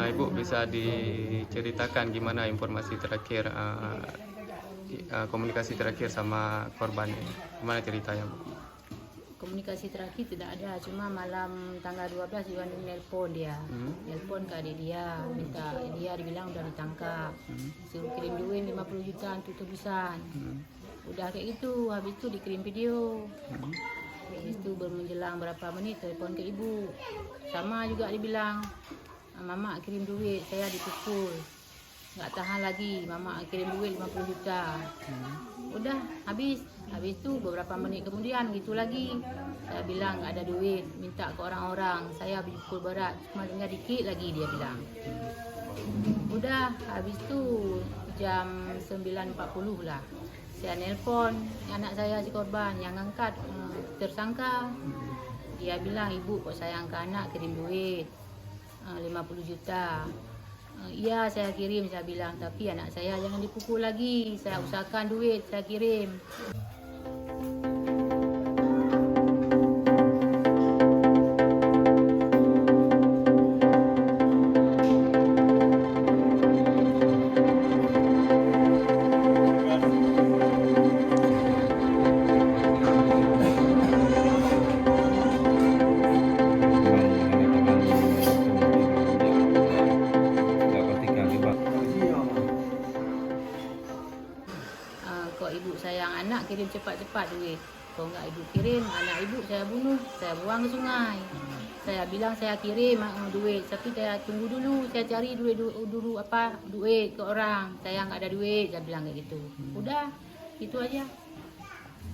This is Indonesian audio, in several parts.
Ibu bisa diceritakan gimana informasi terakhir, komunikasi terakhir sama korban ini? Gimana ceritanya, Bu? Komunikasi terakhir tidak ada, cuma malam tanggal 12 Iwan nelpon dia. Nelpon ke adik dia, minta dia dibilang udah ditangkap. Suruh kirim duit 50 juta untuk tebusan. Udah kayak gitu, habis itu dikirim video. Habis itu baru menjelang berapa menit telepon ke ibu. Sama juga dibilang, mama kirim duit, saya dipukul. Nggak tahan lagi, mama kirim duit 50 juta. Udah habis itu beberapa menit kemudian gitu lagi, saya bilang nggak ada duit, minta ke orang-orang, saya dipukul berat, cuma tinggal dikit lagi, dia bilang. Udah habis itu jam 9.40 lah, saya nelpon anak saya si korban yang ngangkat, tersangka. Dia bilang, ibu kok sayang ke anak, kirim duit 50 juta. Iya saya kirim, saya bilang, tapi anak saya jangan dipukul lagi, saya usahakan duit, saya kirim. Kok ibu sayang anak, kirim cepat-cepat duit. Kalau nggak ibu kirim, anak ibu saya bunuh, saya buang ke sungai. Saya bilang saya kirim duit, tapi saya tunggu dulu, saya cari duit ke orang. Saya nggak ada duit, saya bilang kayak gitu. Udah, itu aja.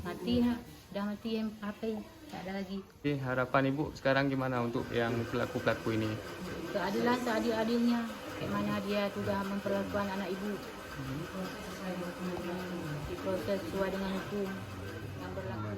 Mati ya, udah mati HP, nggak ada lagi. Jadi harapan Ibu sekarang gimana untuk yang pelaku-pelaku ini? Keadilan seadil-adilnya, kayak mana dia sudah memperlakukan anak ibu. Diproses sesuai dengan hukum yang berlaku.